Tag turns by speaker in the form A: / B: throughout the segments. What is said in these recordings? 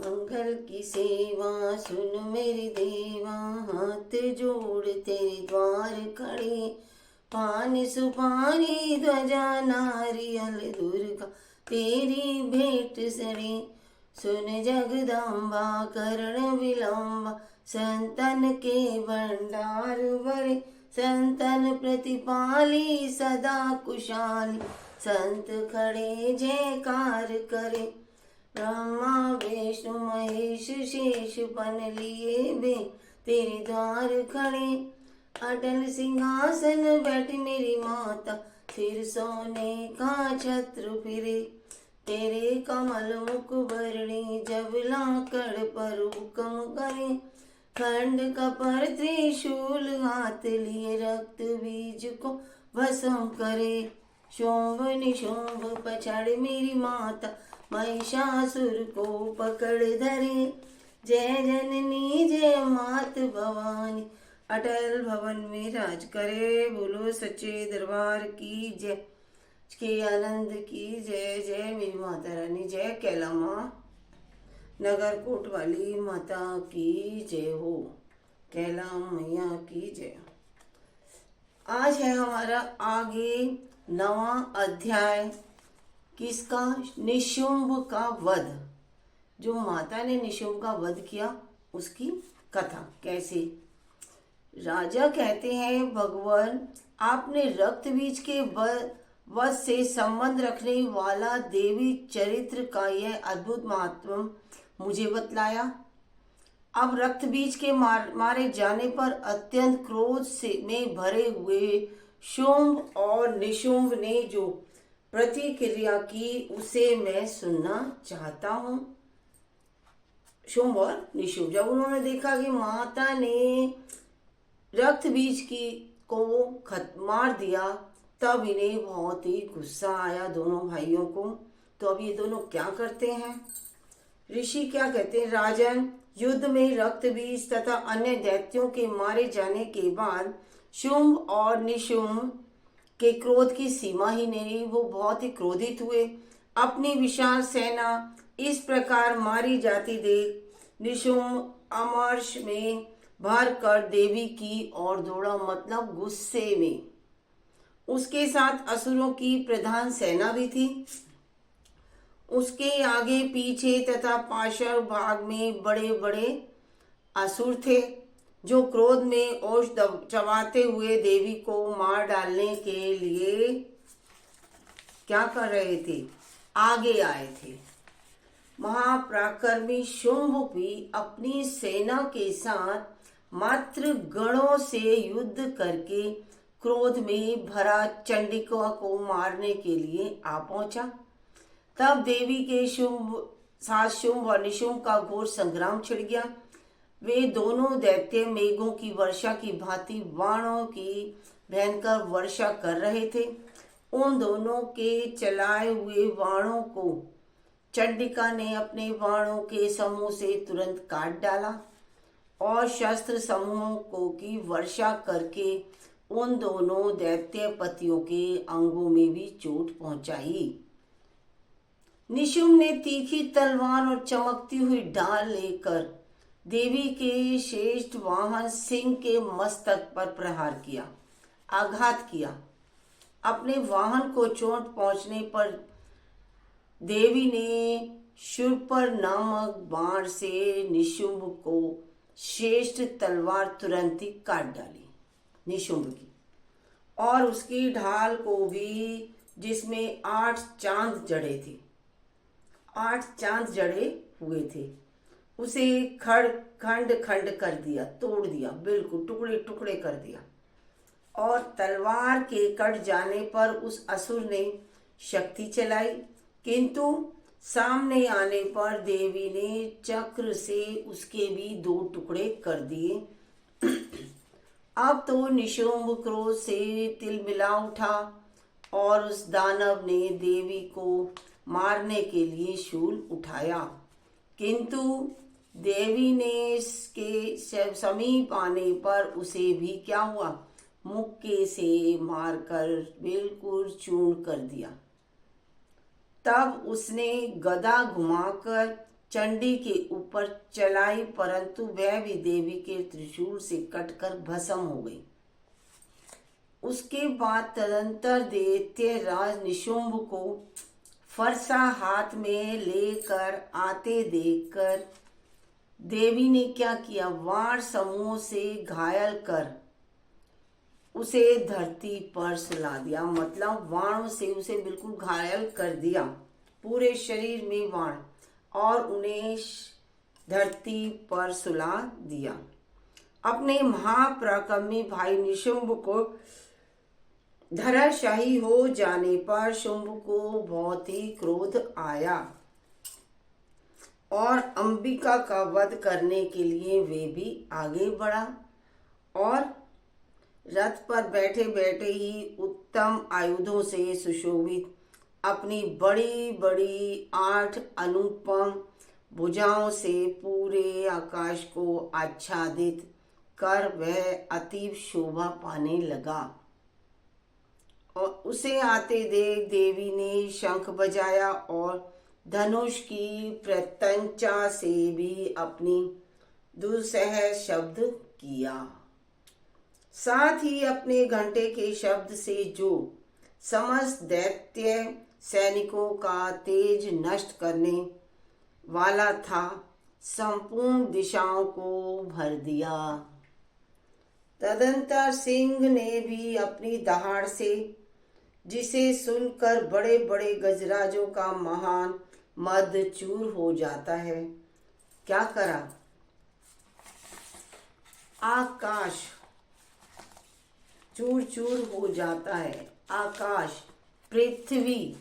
A: मंगल की सेवा सुन मेरी देवा, हाथ जोड़ तेरे द्वार खड़े। पान सुपारी ध्वजा नारियल दुर्गा तेरी भेंट सरे। सुन जगदम्बा करण विलंबा, संतन के भंडार भरे। संतन प्रतिपाली सदा कुशाली, संत खड़े जयकार करे। ब्रह्मा विष्णु महेश शेष बन लिए बे तेरे द्वार खड़े। अटल सिंहासन बैठी मेरी माता, सिर सोने का छत्र फिरे। तेरे कमल मुख भरणी जब लाकड़ पर हुक्म करे। खंड कपर त्रिशूल हाथ लिए रक्त बीज को भस्म करे। शुंभ निशुंभ पछाड़ मेरी माता, महिषासुर को पकड़ धरे। जय जननी जय मात भवानी, अटल भवन में राज करे। बोलो सच्चे दरबार की जय, के आनंद की जय। जय मेरी माता रानी, जय कैला माँ नगर कोट वाली माता की जय हो। कैला मैया की जय। आज है हमारा आगे 9वां अध्याय। किसका? निशुंभ का वध। जो माता ने निशुंभ का वध किया उसकी कथा। कैसे? राजा कहते हैं, भगवान आपने रक्त बीज के वध से संबंध रखने वाला देवी चरित्र का यह अद्भुत महात्म मुझे बतलाया। अब रक्त बीज के मारे जाने पर अत्यंत क्रोध से में भरे हुए शुंभ और निशुंभ ने जो प्रतिक्रिया की उसे मैं सुनना चाहता हूँ। शुंभ और निशुंभ जब उन्होंने देखा कि माता ने रक्त बीज की को मार दिया, तब इन्हें बहुत ही गुस्सा आया दोनों भाइयों को। तो अब ये दोनों क्या करते हैं? ऋषि क्या कहते हैं? राजन, युद्ध में रक्त बीज तथा अन्य दैत्यों के मारे जाने के बाद शुंभ और निशुंभ के क्रोध की सीमा ही नहीं। वो बहुत ही क्रोधित हुए। अपनी विशाल सेना इस प्रकार मारी जाती देख निशुंभ अमर्ष में भर कर देवी की ओर दौड़ा, मतलब गुस्से में। उसके साथ असुरों की प्रधान सेना भी थी। उसके आगे पीछे तथा पार्श्व भाग में बड़े बड़े असुर थे, जो क्रोध में ओष चबाते हुए देवी को मार डालने के लिए क्या कर रहे थे? आगे आए थे। महापराक्रमी शुंभ भी अपनी सेना के साथ मात्र गणों से युद्ध करके क्रोध में भरा चंडिका को मारने के लिए आ पहुंचा। तब देवी के साथ शुंभ और निशुंभ का घोर संग्राम छिड़ गया। वे दोनों दैत्य मेघों की वर्षा की भांति बाणों की भयंकर वर्षा कर रहे थे। उन दोनों के चलाए हुए बाणों को चंडिका ने अपने बाणों के समूह से तुरंत काट डाला और शस्त्र समूहों को की वर्षा करके उन दोनों दैत्य पतियों के अंगों में भी चोट पहुंचाई। निशुंभ ने तीखी तलवार और चमकती हुई ढाल लेकर देवी के श्रेष्ठ वाहन सिंह के मस्तक पर प्रहार किया, आघात किया। अपने वाहन को चोट पहुंचने पर देवी ने शूर्पर नामक बाण से निशुंभ को श्रेष्ठ तलवार तुरंत ही काट डाली, निशुंभ की, और उसकी ढाल को भी, जिसमें 8 चांद जड़े थे, 8 चांद जड़े हुए थे, उसे खंड खंड कर दिया, तोड़ दिया, बिल्कुल टुकड़े टुकड़े कर दिया। और तलवार के कट जाने पर उस असुर ने शक्ति चलाई, किंतु सामने आने पर देवी ने चक्र से उसके भी 2 टुकड़े कर दिए। अब तो निशुंभ क्रोध से तिलमिला उठा और उस दानव ने देवी को मारने के लिए शूल उठाया, किंतु देवी ने इसके समीप आने पर उसे भी क्या हुआ? मुक्के से मारकर बिल्कुल चूर्ण कर दिया। तब उसने गदा घुमाकर चंडी के ऊपर चलाई, परंतु वह भी देवी के त्रिशूल से कटकर भस्म हो गई। उसके बाद तदंतर दैत्य राज निशुंभ को फरसा हाथ में लेकर आते देखकर देवी ने क्या किया, वाण समूह से घायल कर उसे धरती पर सुला दिया। मतलब वाणों से उसे बिल्कुल घायल कर दिया, पूरे शरीर में वाण, और उन्हें धरती पर सुला दिया। अपने महापराक्रमी भाई निशुंभ को धराशायी हो जाने पर शुंभ को बहुत ही क्रोध आया और अंबिका का वध करने के लिए वे भी आगे बढ़ा और रथ पर बैठे बैठे ही उत्तम आयुधों से सुशोभित अपनी बड़ी बड़ी 8 अनुपम भुजाओं से पूरे आकाश को आच्छादित कर वह अतीव शोभा पाने लगा। और उसे आते देख देवी ने शंख बजाया और धनुष की प्रत्यंचा से भी अपनी दुस्सह शब्द किया। साथ ही अपने घंटे के शब्द से जो समस्त दैत्य सैनिकों का तेज नष्ट करने वाला था, संपूर्ण दिशाओं को भर दिया। तदंतर सिंह ने भी अपनी दहाड़ से, जिसे सुनकर बड़े बड़े गजराजों का महान मद चूर हो जाता है, क्या करा, आकाश चूर चूर हो जाता है। आकाश, पृथ्वी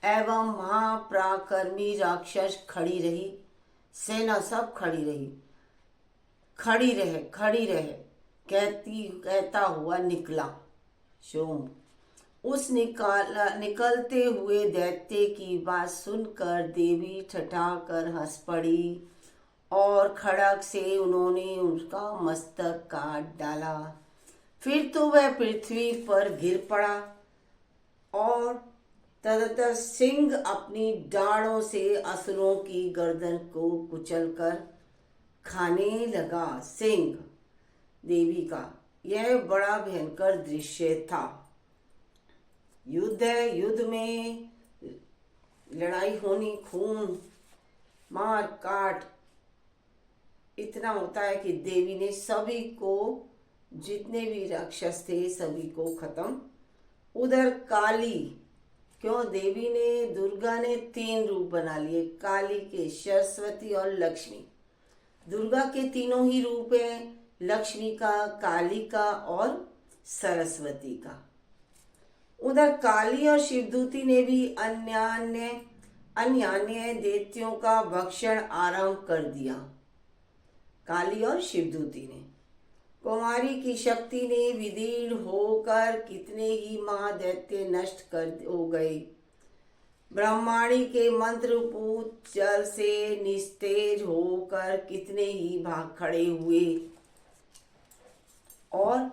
A: एवं महापराक्रमी राक्षस खड़ी रही, सेना सब खड़ी रही, खड़ी रहे कहता हुआ निकला शुंभ। उस निकलते हुए दैत्य की बात सुनकर देवी ठठाकर हंस पड़ी और खड़ग से उन्होंने उसका मस्तक काट डाला। फिर तो वह पृथ्वी पर गिर पड़ा और तदंतर सिंह अपनी डाढ़ों से असुरों की गर्दन को कुचलकर खाने लगा। सिंह देवी का यह बड़ा भयंकर दृश्य था। युद्ध में लड़ाई होनी, खून मार काट इतना होता है कि देवी ने सभी को, जितने भी राक्षस थे सभी को खत्म। उधर काली, क्यों देवी ने, दुर्गा ने 3 रूप बना लिए, काली के, सरस्वती और लक्ष्मी। दुर्गा के तीनों ही रूप हैं, लक्ष्मी का, काली का और सरस्वती का। उधर काली और शिवदूती ने भी अन्य दैत्यों का भक्षण आरंभ कर दिया। काली और शिवदूती ने, कुमारी की शक्ति ने विदीर्ण होकर कितने ही महादैत्य नष्ट हो गए। ब्रह्माणी के मंत्रपूत जल से निस्तेज होकर कितने ही भाग खड़े हुए और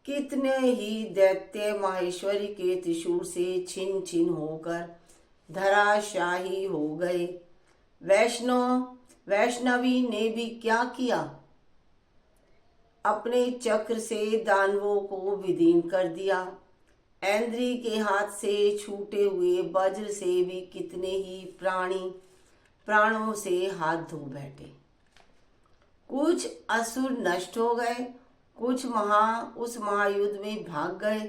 A: कितने ही दैत्य माहेश्वरी के त्रिशूल से छिन छिन होकर धराशाही हो गए। वैष्णवी ने भी क्या किया, अपने चक्र से दानवों को विदीर्ण कर दिया। ऐन्द्री के हाथ से छूटे हुए वज्र से भी कितने ही प्राणों से हाथ धो बैठे। कुछ असुर नष्ट हो गए, कुछ उस महायुद्ध में भाग गए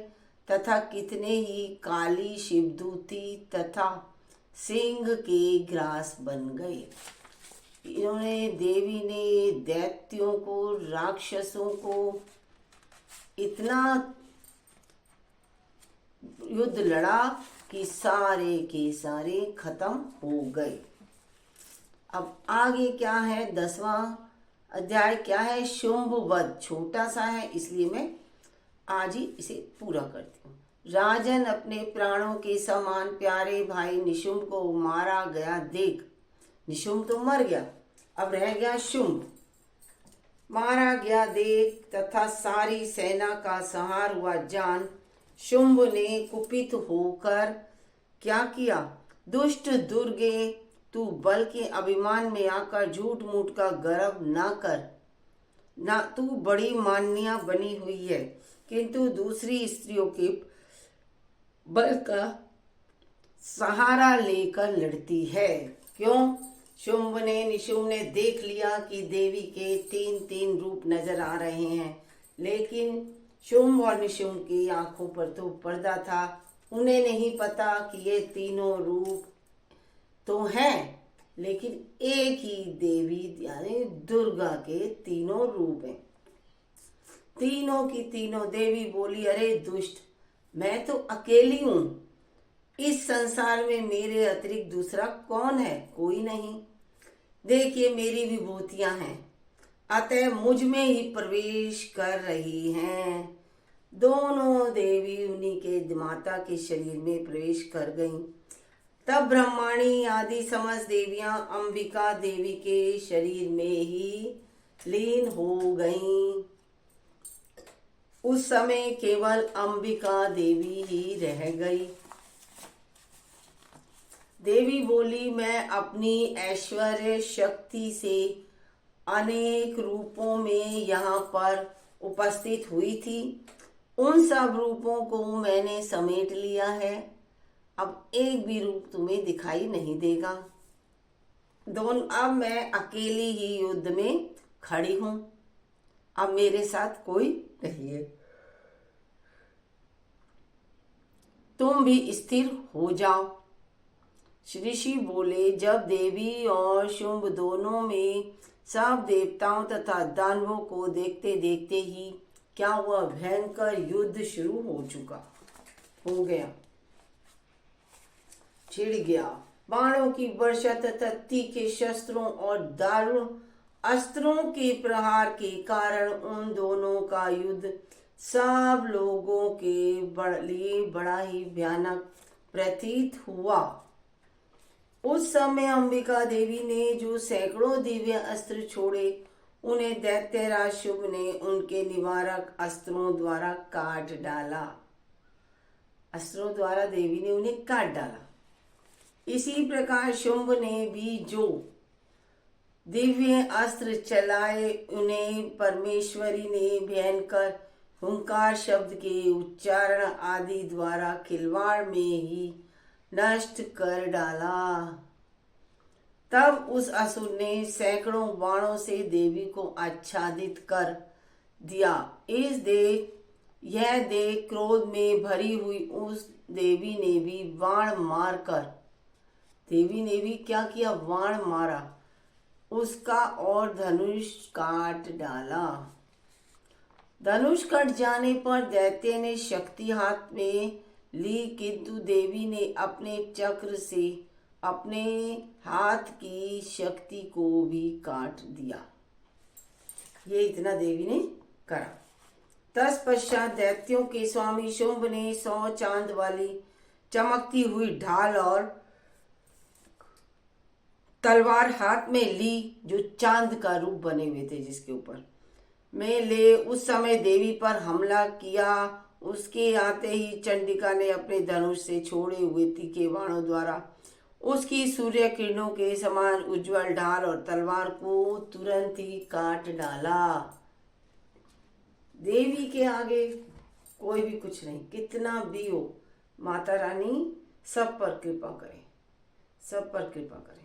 A: तथा कितने ही काली, शिवदूती तथा सिंह के ग्रास बन गए। इन्होंने, देवी ने दैत्यों को, राक्षसों को इतना युद्ध लड़ा कि सारे के सारे खत्म हो गए। अब आगे क्या है, 10वां अध्याय क्या है, शुंभ वध। छोटा सा है इसलिए मैं आज ही इसे पूरा करती हूँ। राजन, अपने प्राणों के समान प्यारे भाई निशुंभ को मारा गया देख, निशुंभ तो मर गया, अब रह गया शुंभ, मारा गया देख तथा सारी सेना का संहार हुआ जान शुंभ ने कुपित होकर क्या किया, दुष्ट दुर्गे, तू बल के अभिमान में आकर झूठ मूठ का गर्व ना कर। ना तू बड़ी मान्या बनी हुई है, किंतु दूसरी स्त्रियों के बल का सहारा लेकर लड़ती है। क्यों? शुंभ ने निशुंभ ने देख लिया कि देवी के तीन तीन रूप नजर आ रहे हैं, लेकिन शुंभ और निशुंभ की आंखों पर तो पर्दा था। उन्हें नहीं पता कि ये तीनों रूप तो हैं, लेकिन एक ही देवी यानी दुर्गा के तीनों रूप हैं। तीनों की तीनों देवी बोली, अरे दुष्ट, मैं तो अकेली हूं। इस संसार में मेरे अतिरिक्त दूसरा कौन है? कोई नहीं। देखिए मेरी विभूतियां हैं, अतः मुझ में ही प्रवेश कर रही हैं। दोनों देवी उन्हीं के माता के शरीर में प्रवेश कर गईं। तब ब्रह्माणी आदि समस्त देवियां अंबिका देवी के शरीर में ही लीन हो गईं। उस समय केवल अंबिका देवी ही रह गई। देवी बोली, मैं अपनी ऐश्वर्य शक्ति से अनेक रूपों में यहाँ पर उपस्थित हुई थी। उन सब रूपों को मैंने समेट लिया है। अब एक भी रूप तुम्हें दिखाई नहीं देगा। अब मैं अकेली ही युद्ध में खड़ी हूं। अब मेरे साथ कोई नहीं है। तुम भी स्थिर हो जाओ। ऋषि बोले, जब देवी और शुंभ दोनों में सब देवताओं तथा दानवों को देखते देखते ही क्या हुआ, भयंकर युद्ध शुरू हो गया, छिड़ गया। बाणों की वर्षा तथा तीखे शस्त्रों और दारुण अस्त्रों के प्रहार के कारण उन दोनों का युद्ध सब लोगों के लिए बड़ा ही भयानक प्रतीत हुआ। उस समय अंबिका देवी ने जो सैकड़ों दिव्य अस्त्र छोड़े, उन्हें दैत्यराज शुंभ ने उनके निवारक अस्त्रों द्वारा काट डाला। अस्त्रों द्वारा देवी ने उन्हें काट डाला। इसी प्रकार शुंभ ने भी जो दिव्य अस्त्र चलाए, उन्हें परमेश्वरी ने भयंकर हुंकार शब्द के उच्चारण आदि द्वारा खिलवाड़ में ही नष्ट कर डाला। तब उस असुर ने सैकड़ों बाणों से देवी को आच्छादित कर दिया। यह देख क्रोध में भरी हुई उस देवी ने भी बाण मारकर, देवी ने भी क्या किया, बाण मारा उसका और धनुष काट डाला। धनुष कट जाने पर दैत्य ने शक्ति हाथ में ली, किंतु देवी ने अपने चक्र से अपने हाथ की शक्ति को भी काट दिया। ये इतना देवी ने करा। तत्पश्चात दैत्यों के स्वामी शुंभ ने 100 चांद वाली चमकती हुई ढाल और तलवार हाथ में ली, जो चांद का रूप बने हुए थे जिसके ऊपर में ले उस समय देवी पर हमला किया। उसके आते ही चंडिका ने अपने धनुष से छोड़े हुए तीखे बाणों द्वारा उसकी सूर्य किरणों के समान उज्जवल ढाल और तलवार को तुरंत ही काट डाला। देवी के आगे कोई भी कुछ नहीं, कितना भी हो, माता रानी सब पर कृपा करे, सब पर कृपा करे।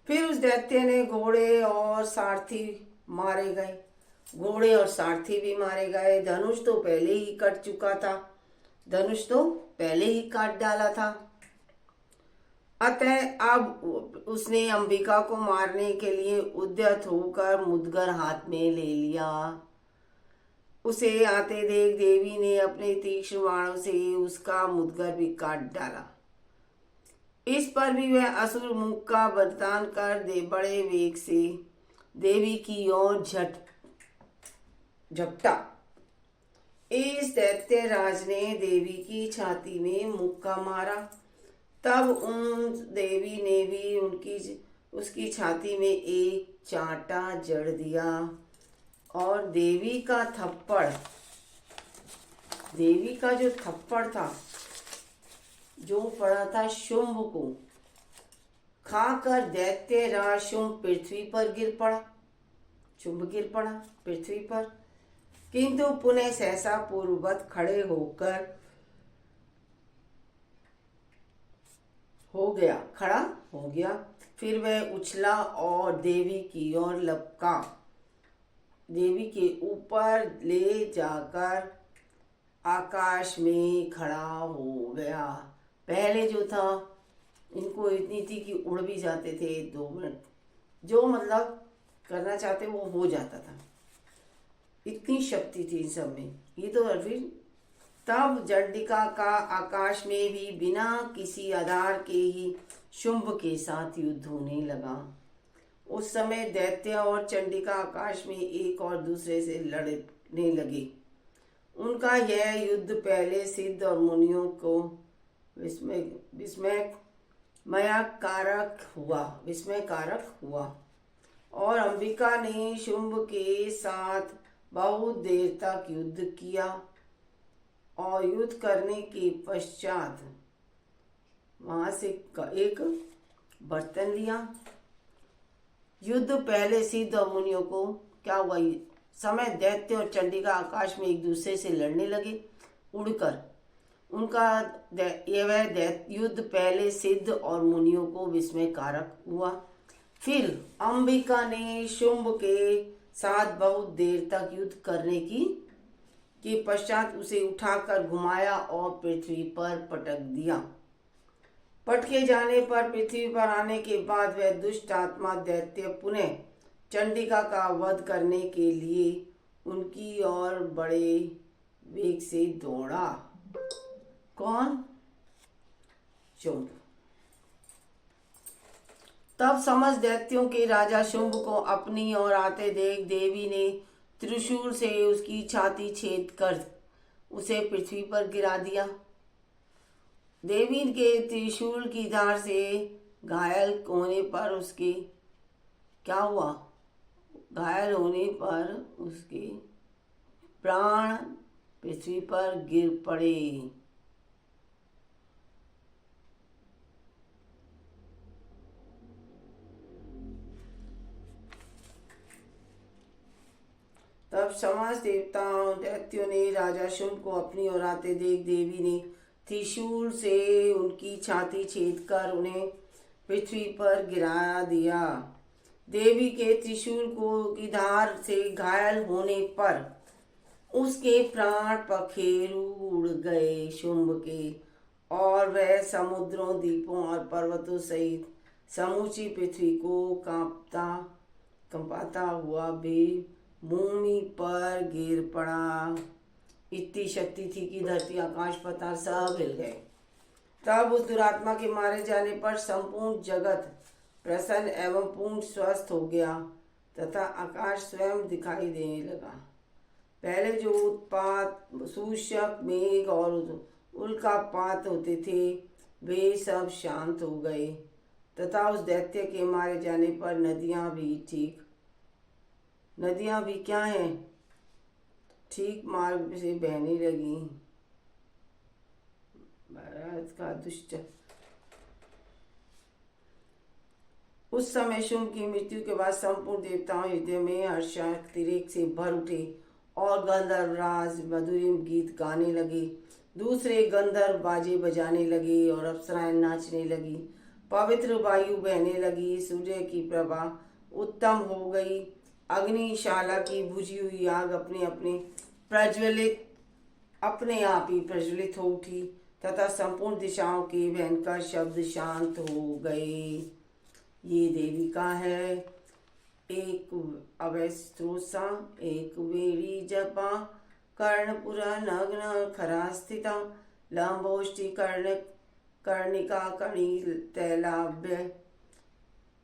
A: फिर उस दैत्य ने घोड़े और सारथी मारे गए, घोड़े और सारथी भी मारे गए। धनुष तो पहले ही कट चुका था, धनुष तो पहले ही काट डाला था। अतः अब उसने अंबिका को मारने के लिए उद्यत होकर मुद्गर हाथ में ले लिया। उसे आते देख देवी ने अपने तीक्ष्ण बाणों से उसका मुद्गर भी काट डाला। इस पर भी वह असुर मुख का बरतान कर दे बड़े वेग से देवी की ओर झपटा। इस दैत्य राज ने देवी की छाती में मुक्का मारा। तब उन देवी ने भी उसकी छाती में एक चांटा जड़ दिया और देवी का जो थप्पड़ था जो पड़ा था शुंभ को, खाकर दैत्यराज शुंभ पृथ्वी पर गिर पड़ा। शुंभ गिर पड़ा पृथ्वी पर, किंतु पुनः सहसा पूर्ववत खड़े होकर खड़ा हो गया। फिर वह उछला और देवी की ओर लपका, देवी के ऊपर ले जाकर आकाश में खड़ा हो गया। पहले जो था, इनको इतनी थी कि उड़ भी जाते थे 2 मिनट, जो मतलब करना चाहते वो हो जाता था, इतनी शक्ति थी इन सब में। ये तो फिर तब चंडिका का आकाश में भी बिना किसी आधार के ही शुंभ के साथ युद्ध होने लगा। उस समय दैत्य और चंडिका आकाश में एक और दूसरे से लड़ने लगे। उनका यह युद्ध पहले सिद्ध और मुनियों को विस्मयकारक हुआ और अंबिका ने शुंभ के साथ बहुत देर तक युद्ध किया और युद्ध करने के पश्चात वहां से एक बर्तन लिया। युद्ध पहले सिद्ध और मुनियों को क्या हुआ, समय दैत्य और चंडिका आकाश में एक दूसरे से लड़ने लगे उड़कर। उनका यह युद्ध पहले सिद्ध और मुनियों को विस्मयकारक हुआ। फिर अंबिका ने शुंभ के साथ बहुत देर तक युद्ध करने के पश्चात उसे उठाकर घुमाया और पृथ्वी पर पटक दिया। पटके जाने पर पृथ्वी पर आने के बाद वह दुष्ट आत्मा दैत्य पुनः चंडिका का वध करने के लिए उनकी ओर बड़े वेग से दौड़ा। कौन? शुंभ। तब समस्त दैत्यों के राजा शुंभ को अपनी ओर आते देख देवी ने त्रिशूल से उसकी छाती छेद कर उसे पृथ्वी पर गिरा दिया। देवी के त्रिशूल की धार से घायल होने पर उसके क्या हुआ? घायल होने पर उसके प्राण पृथ्वी पर गिर पड़े। तब समस्त देवताओं दैत्यों ने राजा शुंभ को अपनी ओर आते देख देवी ने त्रिशूल से उनकी छाती छेद कर उन्हें पृथ्वी पर गिरा दिया। देवी के त्रिशूल की धार से घायल होने पर उसके प्राण पखेरु उड़ गए शुंभ के, और वह समुद्रों, द्वीपों और पर्वतों सहित समूची पृथ्वी को कंपाता हुआ भी भूमि पर गिर पड़ा। इतनी शक्ति थी कि धरती, आकाश, पाताल सब हिल गए। तब उस दुरात्मा के मारे जाने पर संपूर्ण जगत प्रसन्न एवं पूर्ण स्वस्थ हो गया तथा आकाश स्वयं दिखाई देने लगा। पहले जो उत्पात, सूषक, मेघ और उल्कापात होते थे वे सब शांत हो गए तथा उस दैत्य के मारे जाने पर नदियां भी क्या हैं, ठीक मार्ग से बहने लगी। भारत का दुष्ट। उस समय शुंभ की मृत्यु के बाद संपूर्ण देवताओं हृदय में हर्षातिरेक से भर उठे और गंधर्वराज मधुर गीत गाने लगे। दूसरे गंधर्व बाजे बजाने लगे और अप्सराएं नाचने लगी। पवित्र वायु बहने लगी। सूर्य की प्रभा उत्तम हो गई। अग्निशाला की बुझी हुई आग अपने आप ही प्रज्वलित हो उठी तथा संपूर्ण दिशाओं के भयंकर शब्द शांत हो गए। ये देविका है। एक अवस्थोसा, एक वेणी जपा, कर्णपुरा नग्न खरा स्थिता, लंबोष्टि कर्णिका कणी तैलाभ्य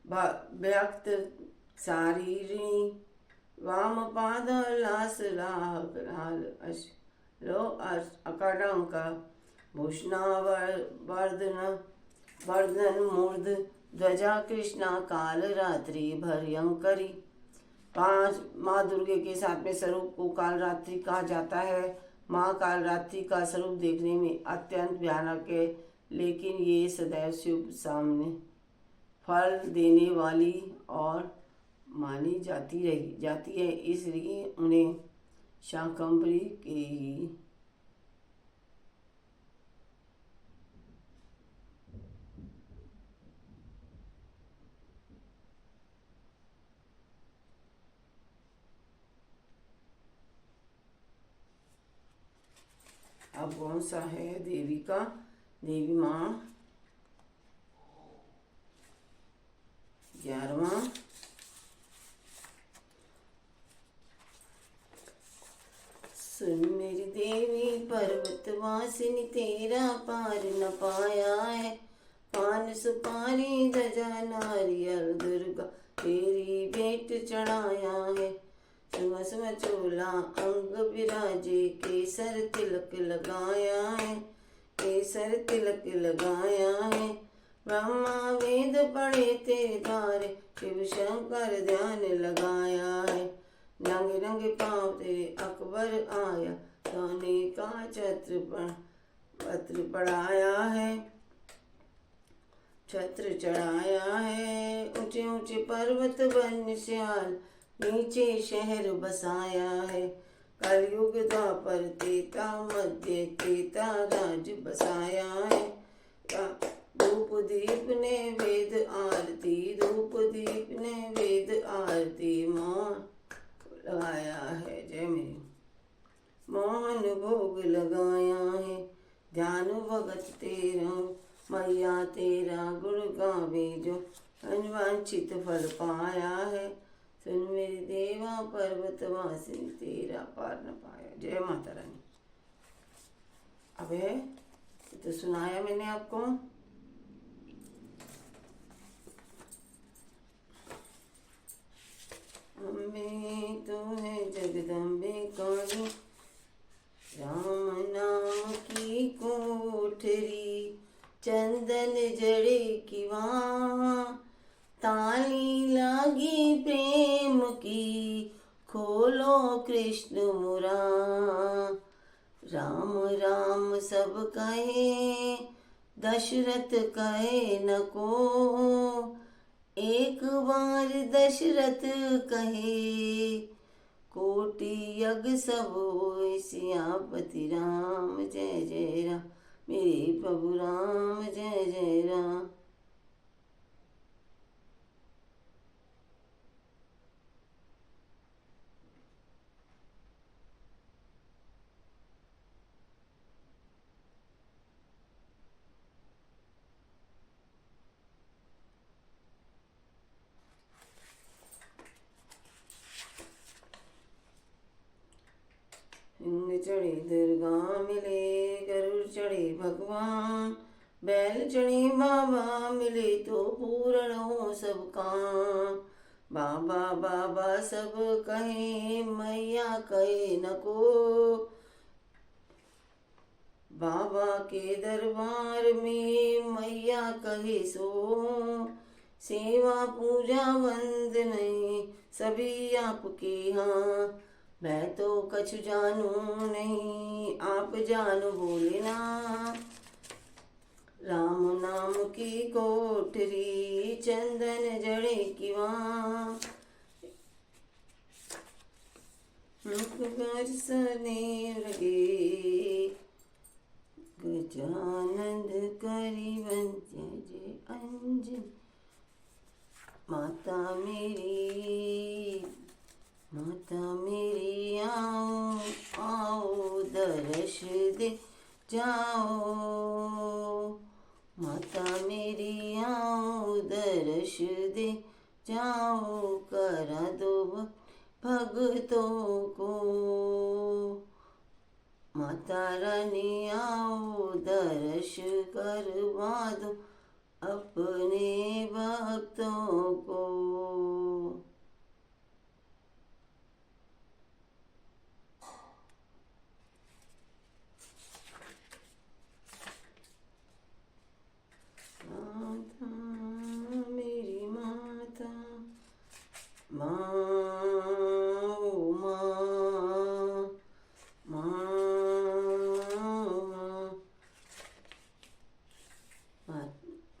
A: व्यक्त शारीरिणी, वाम पाद लास लाल अकड़ंक वर्धन मूर्ध ध्वजा कृष्णा काल रात्रि भयंकरी। 5 माँ दुर्गे के 7वें स्वरूप को काल रात्रि कहा जाता है। माँ काल रात्रि का स्वरूप देखने में अत्यंत भयानक है, लेकिन ये सदैव शुभ सामने फल देने वाली और मानी जाती है, इसलिए उन्हें शाकंभरी के ही अब कौन सा है देवी माँ 11वां। सुन मेरी देवी पर्वतवासिनी, तेरा पार न पाया है। पान सुपारी ध्वजा नारियल दुर्गा तेरी भेंट चढ़ाया है। सुबह सुबह चोला अंग विराजे, केसर तिलक लगाया है, केसर तिलक लगाया है। ब्रह्मा वेद पढ़े तेरे द्वारे, शिव शंकर ध्यान लगाया है। नंगे नंगे पाँव तेरे अकबर आया, सोने का पत्र पढ़ाया है, छत्र चढ़ाया है। ऊंचे ऊंचे पर्वत वन श्याल, नीचे शहर बसाया है। कलयुग द्वापर त्रेता मध्य, त्रेता राज बसाया है। धूप दीप ने वेद आरती, धूप दीप ने वेद आरती मोहन लगाया है। जय मेरी मोहन भोग लगाया है। ध्यान भगत तेरा मैया, तेरा गुण गावे जो अनवांछित फल पाया है। सुन मेरी देवा पर्वतवासिनी, तेरा पार न पाया। जय माता रानी। अब है तो सुनाया मैंने आपको। अम्बे तो है जगदम्बे काली, राम नाम की कोठरी। चंदन जड़े की वहाँ, ताली लागी प्रेम की। खोलो कृष्ण मुरा, राम राम सब कहे, दशरथ कहे न को। एक बार दशरथ कहे, कोटि यज्ञ सब होय। सियापति राम जय जय राम, मेरे प्रभु राम जय जय राम। हिंग चढ़े दुर्गा मिले, गरुड़ चढ़े भगवान। बैल चढ़े बाबा मिले, तो पूर्ण हो सब काम। बाबा बाबा सब कहे, मैया कहे न को। बाबा के दरबार में मैया कहे सो। सेवा पूजा वंदन सभी आपके यहाँ। मैं तो कछु जानू नहीं, आप जानो बोलेना। राम नाम की कोठरी, चंदन जड़े की वहाँ। बरसने लगे, गजानंद करीबन जय जय अंजन। माता मेरी आओ आओ, दर्श दे जाओ। माता मेरी आओ, दर्श दे जाओ। करा दो भगतों को, माता रानी आओ, दर्श करवा दो अपने भक्तों को। माता मेरी माता, माँ ओ माँ,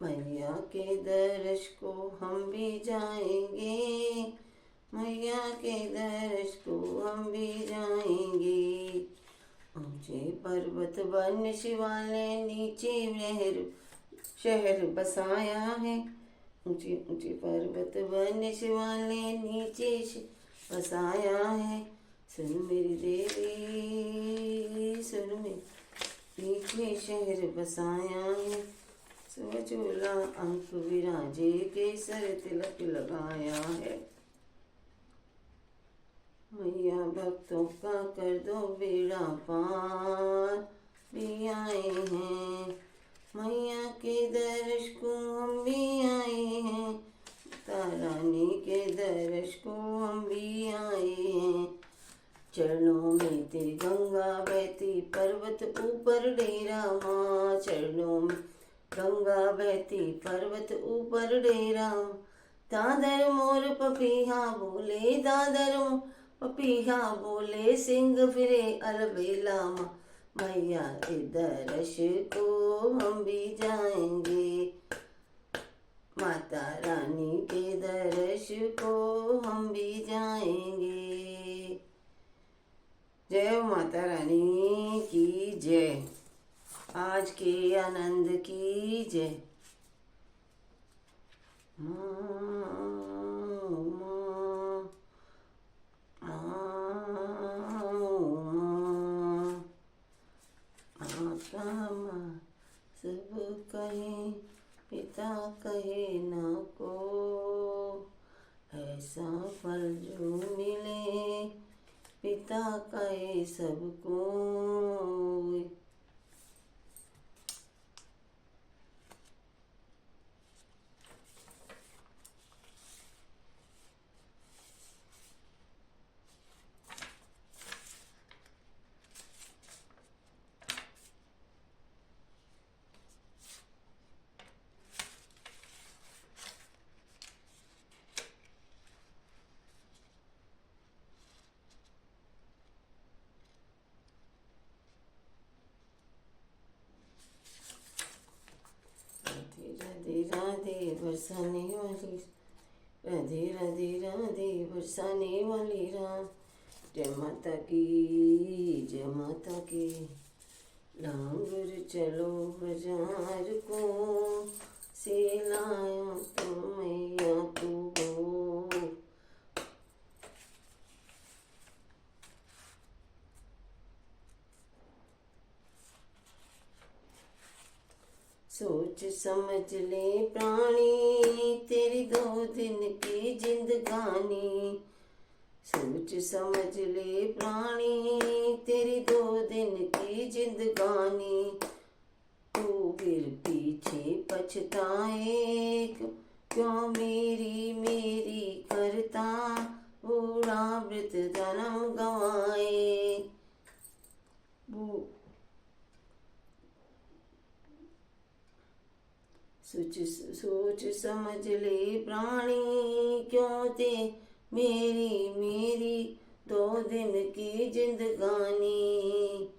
A: मैया के दर्श को भी जाएंगे, मैया के दर्श को हम भी जाएंगे। ऊंचे पर्वत वन शिवालय, नीचे शहर बसाया है। ऊंचे ऊंचे पर्वत वन शिवालय, नीचे बसाया है। सुन मेरी देवी सुन मेरी, नीचे शहर बसाया है। स्वचूला अंक विराजे, केसर तिलक लगाया है। मैया भक्तों का कर दो बेड़ा पार, भी आए हैं मैया के दर्श को हम भी आए हैं। तारानी के दर्श को हम भी आए हैं। चरणों में तेरी गंगा बहती, पर्वत ऊपर डेरा माँ। चरणों में गंगा बहती, पर्वत ऊपर डेरा। दादर मोर पपीहा बोले, दादर पपीहा बोले, सिंह फिरे अलबेला माँ। मैया के दर्श को हम भी जाएंगे, माता रानी के दर्श को हम भी जाएंगे। जय माता रानी की जय। आज के आनंद की जय। सब कहे पिता कहे ना को, ऐसा फल जो मिले पिता कहे सबको। राधे राधे बरसाने वाली, राधे राधे राधे बरसाने वाली राम। जय माता की जय माता की। लांगर चलो बाजार को, से लाया तो मैया तू हो। सोच समझ ले प्राणी, तेरी 2 दिन की जिंदगानी। सोच समझ ले प्राणी, तेरी 2 दिन की जिंदगानी। तू फिर पीछे पछताए, क्यों मेरी मेरी करता, बूढ़ा मृत जन्म गवाए। सोच समझ ले प्राणी, क्यों ते मेरी मेरी 2 दिन की जिंदगानी।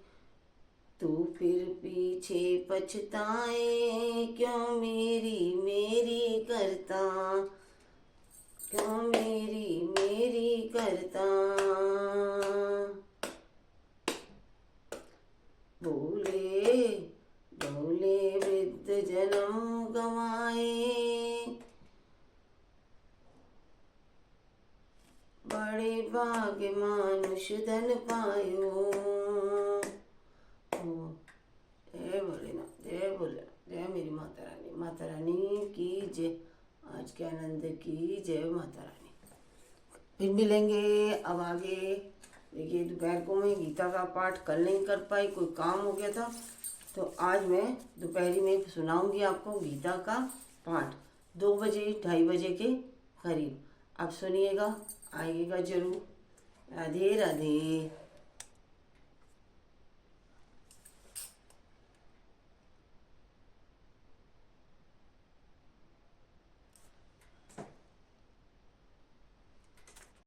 A: तू फिर पीछे पछताए, क्यों मेरी मेरी करता, क्यों मेरी मेरी करता। भूले भूले वृद्ध जन्म गवाए, बड़े भाग्य मानुष धन पायो। जय भोलेनाथ जय भोलेनाथ। जय मेरी माता रानी, माता रानी की जय। आज के आनंद की जय माता रानी। फिर मिलेंगे अब आगे। देखिए दोपहर को मैं गीता का पाठ कल नहीं कर पाई, कोई काम हो गया था, तो आज मैं दोपहरी में सुनाऊंगी आपको गीता का पाठ 2 बजे 2:30 बजे के करीब। आप सुनिएगा, आइएगा जरूर। राधे राधे।